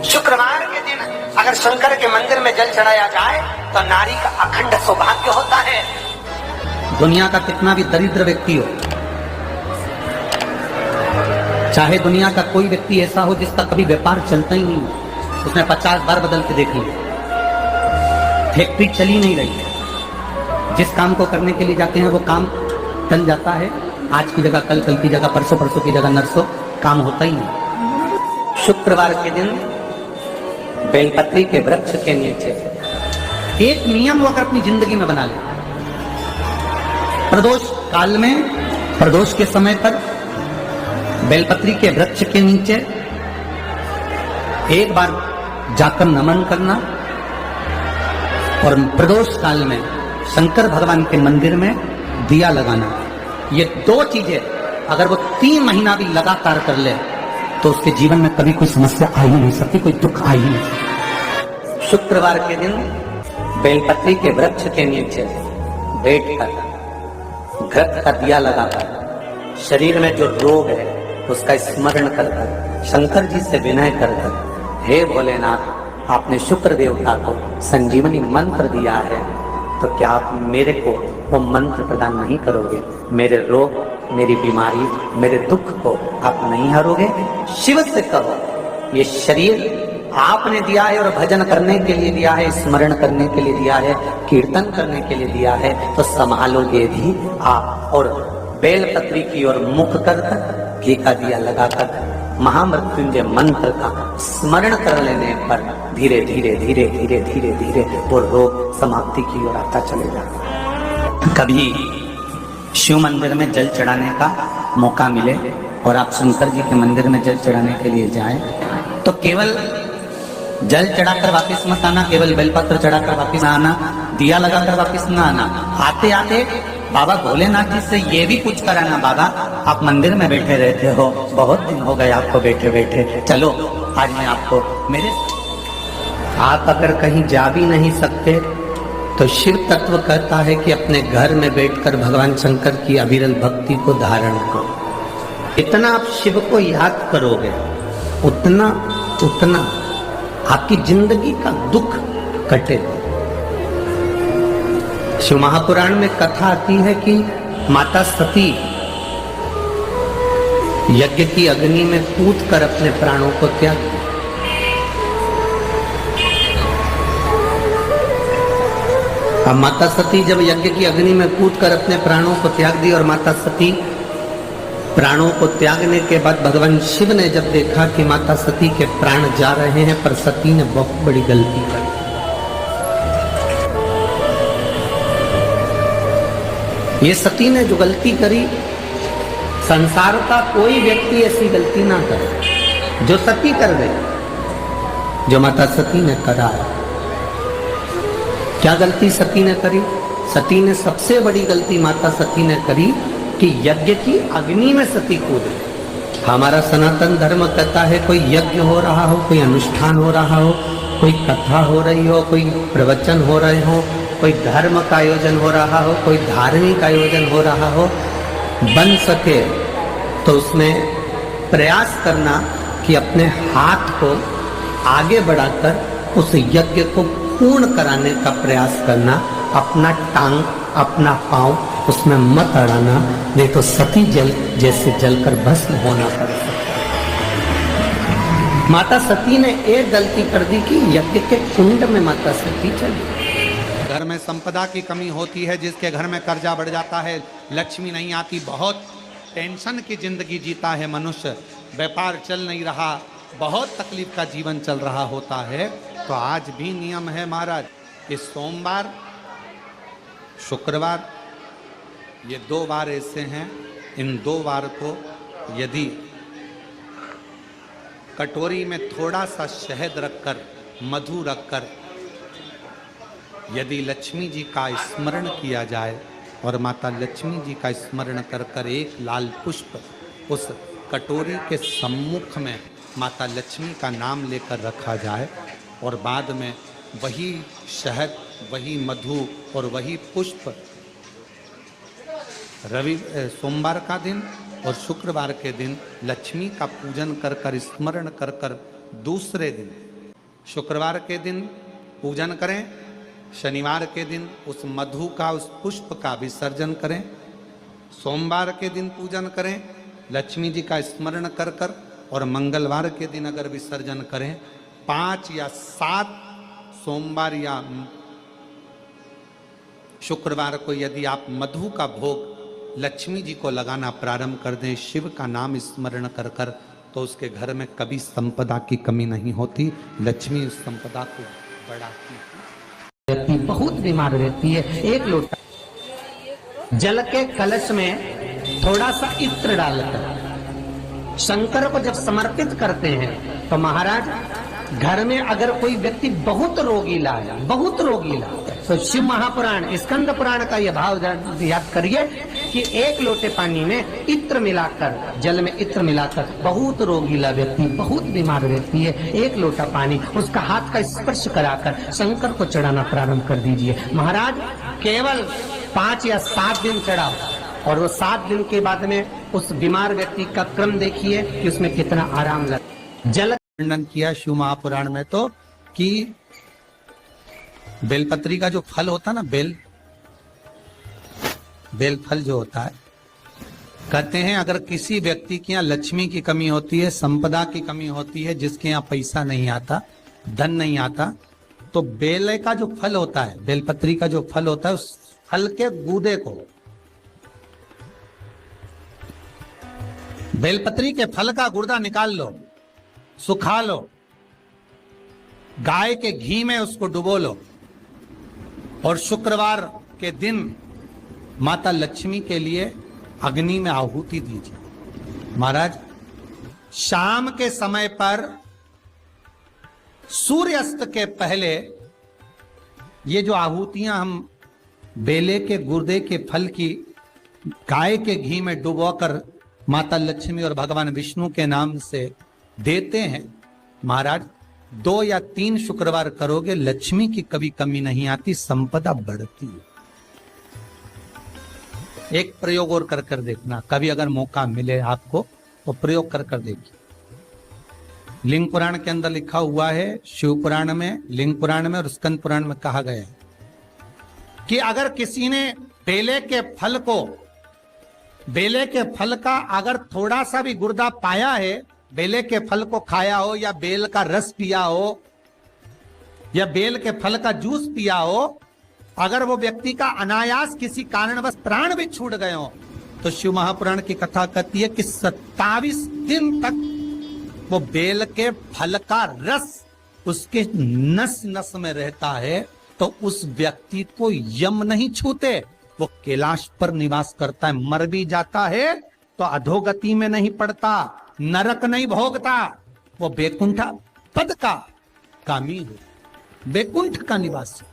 शुक्रवार के दिन अगर शंकर के मंदिर में जल चढ़ाया जाए तो नारी का अखंड सौभाग्य होता है। दुनिया का कितना भी दरिद्र व्यक्ति हो, चाहे दुनिया का कोई व्यक्ति ऐसा हो जिसका कभी व्यापार चलता ही नहीं, उसने 50 बार बदल के देख लिया, फैक्ट्री चली नहीं रही, जिस काम को करने के लिए जाते हैं वो काम टल जाता है, आज की जगह कल, कल की जगह परसों, परसों की जगह नरसों, काम होता ही नहीं। शुक्रवार के दिन बेलपत्री के वृक्ष के नीचे एक नियम वो अगर अपनी जिंदगी में बना ले, प्रदोष काल में, प्रदोष के समय पर बेलपत्री के वृक्ष के नीचे एक बार जाकर नमन करना और प्रदोष काल में शंकर भगवान के मंदिर में दिया लगाना, ये दो चीजें अगर वो 3 महीना भी लगातार कर ले तो उसके जीवन में कभी कोई समस्या आ ही नहीं सकती, कोई दुख आ ही नहीं सकता। शुक्रवार के दिन बेलपत्री के वृक्ष के नीचे बैठकर घृत का दिया लगाकर शरीर में जो रोग है उसका स्मरण कर कर शंकर जी से विनय कर कर, हे भोलेनाथ, आपने शुक्र देवता को संजीवनी मंत्र दिया है, तो क्या आप मेरे को वो मंत्र प्रदान नहीं करोगे? मेरे रोग, मेरी बीमारी, मेरे दुख को आप नहीं हरोगे? शिव से कहो, ये शरीर आपने दिया है और भजन करने के लिए दिया है, स्मरण करने के लिए दिया है, कीर्तन करने के लिए दिया है, तो संभालोगे भी आप। और बेलपत्री की ओर मुख कर घी का दिया लगाकर महामृत्युंजय मंत्र का स्मरण कर लेने पर धीरे धीरे धीरे धीरे धीरे धीरे वो रोग समाप्ति की ओर आता चलेगा। कभी शिव मंदिर में जल चढ़ाने का मौका मिले और आप शंकर जी के मंदिर में जल चढ़ाने के लिए जाएं, तो केवल जल चढ़ाकर वापस मत आना, केवल बेलपत्र चढ़ाकर वापस ना आना, दिया लगाकर वापस ना आना। आते आते बाबा भोलेनाथ जी से ये भी पूछ कर आना, बाबा आप मंदिर में बैठे रहते हो, बहुत दिन हो गए आपको बैठे बैठे, चलो आज मैं आपको मेरे। आप अगर कहीं जा भी नहीं सकते तो शिव तत्व कहता है कि अपने घर में बैठकर भगवान शंकर की अविरल भक्ति को धारण करो। इतना आप शिव को याद करोगे उतना उतना आपकी जिंदगी का दुख कटेगा। शिव महापुराण में कथा आती है कि माता सती यज्ञ की अग्नि में कूदकर अपने प्राणों को त्याग दिया। अब माता सती जब यज्ञ की अग्नि में कूदकर अपने प्राणों को त्याग दी और माता सती प्राणों को त्यागने के बाद भगवान शिव ने जब देखा कि माता सती के प्राण जा रहे हैं, पर सती ने बहुत बड़ी गलती कर दी। ये सती ने जो गलती करी, संसार का कोई व्यक्ति ऐसी गलती ना करे जो सती कर गई, जो माता सती ने करा है। क्या गलती सती ने करी? सती ने सबसे बड़ी गलती माता सती ने करी कि यज्ञ की अग्नि में सती कूद गई। हमारा सनातन धर्म कहता है कोई यज्ञ हो रहा हो, कोई अनुष्ठान हो रहा हो, कोई कथा हो रही हो, कोई प्रवचन हो रहे हो, कोई धर्म का आयोजन हो रहा हो, कोई धार्मिक आयोजन हो रहा हो, बन सके तो उसमें प्रयास करना कि अपने हाथ को आगे बढ़ाकर उस यज्ञ को पूर्ण कराने का प्रयास करना, अपना टांग, अपना पांव उसमें मत अड़ाना, नहीं तो सती जल जैसे जलकर भस्म होना पड़ सकता है। माता सती ने एक गलती कर दी कि यज्ञ के कुंड में माता सती चली। घर में संपदा की कमी होती है, जिसके घर में कर्जा बढ़ जाता है, लक्ष्मी नहीं आती, बहुत टेंशन की जिंदगी जीता है मनुष्य, व्यापार चल नहीं रहा, बहुत तकलीफ का जीवन चल रहा होता है, तो आज भी नियम है महाराज, इस सोमवार, शुक्रवार, ये 2 बार ऐसे हैं, इन 2 बार को यदि कटोरी में थोड़ा सा शहद रखकर, मधु रखकर, यदि लक्ष्मी जी का स्मरण किया जाए और माता लक्ष्मी जी का स्मरण कर कर एक लाल पुष्प उस कटोरी के सम्मुख में माता लक्ष्मी का नाम लेकर रखा जाए और बाद में वही शहद, वही मधु और वही पुष्प सोमवार का दिन और शुक्रवार के दिन लक्ष्मी का पूजन कर कर, स्मरण कर कर, दूसरे दिन शुक्रवार के दिन पूजन करें, शनिवार के दिन उस मधु का, उस पुष्प का विसर्जन करें, सोमवार के दिन पूजन करें लक्ष्मी जी का स्मरण कर कर, और मंगलवार के दिन अगर विसर्जन करें, 5 या 7 सोमवार या शुक्रवार को यदि आप मधु का भोग लक्ष्मी जी को लगाना प्रारंभ कर दें, शिव का नाम स्मरण कर कर, तो उसके घर में कभी संपदा की कमी नहीं होती, लक्ष्मी उस संपदा को बढ़ाती है। बहुत बीमार रहती है। एक लोटा जल के कलश में थोड़ा सा इत्र डालकर शंकर को जब समर्पित करते हैं, तो महाराज घर में अगर कोई व्यक्ति बहुत रोगीला है, बहुत रोगीला, तो शिव महापुराण, स्कंद पुराण का यह भाव याद करिए कि 1 लोटे पानी में इत्र मिलाकर, जल में इत्र मिलाकर, बहुत रोगीला व्यक्ति, बहुत बीमार व्यक्ति है, 1 लोटा पानी उसका हाथ का स्पर्श कराकर शंकर को चढ़ाना प्रारंभ कर दीजिए। महाराज केवल 5 या 7 दिन चढ़ाओ, और वो 7 दिन के बाद में उस बीमार व्यक्ति का क्रम देखिए कि उसमें कितना आराम लगे। जल वर्णन किया शिव महापुराण में तो कि बेलपत्री का जो फल होता ना, बेल फल जो होता है, कहते हैं अगर किसी व्यक्ति के यहाँ लक्ष्मी की कमी होती है, संपदा की कमी होती है, जिसके यहाँ पैसा नहीं आता, धन नहीं आता, तो बेल का जो फल होता है, बेलपत्री का जो फल होता है, उस फल के गूदे को, बेलपत्री के फल का गुर्दा निकाल लो, सुखा लो, गाय के घी में उसको डुबो लो, और शुक्रवार के दिन माता लक्ष्मी के लिए अग्नि में आहुति दीजिए। महाराज शाम के समय पर सूर्यास्त के पहले ये जो आहुतियां हम बेले के गुर्दे के फल की गाय के घी में डुबोकर माता लक्ष्मी और भगवान विष्णु के नाम से देते हैं, महाराज 2 या 3 शुक्रवार करोगे, लक्ष्मी की कभी कमी नहीं आती, संपदा बढ़ती है। एक प्रयोग और कर कर देखना, कभी अगर मौका मिले आपको तो प्रयोग कर कर देखिए। लिंग पुराण के अंदर लिखा हुआ है, शिव पुराण में, लिंग पुराण में और स्कंद पुराण में कहा गया है कि अगर किसी ने बेले के फल का अगर थोड़ा सा भी गुर्दा पाया है, बेले के फल को खाया हो, या बेल का रस पिया हो, या बेल के फल का जूस पिया हो, अगर वो व्यक्ति का अनायास किसी कारणवश प्राण भी छूट गए हो, तो शिव महापुराण की कथा कहती है कि 27 दिन तक वो बेल के फल का रस उसके नस नस में रहता है, तो उस व्यक्ति को यम नहीं छूते, वो कैलाश पर निवास करता है। मर भी जाता है तो अधोगति में नहीं पड़ता, नरक नहीं भोगता, वो बैकुंठ पद का कामी हो, बैकुंठ का निवासी।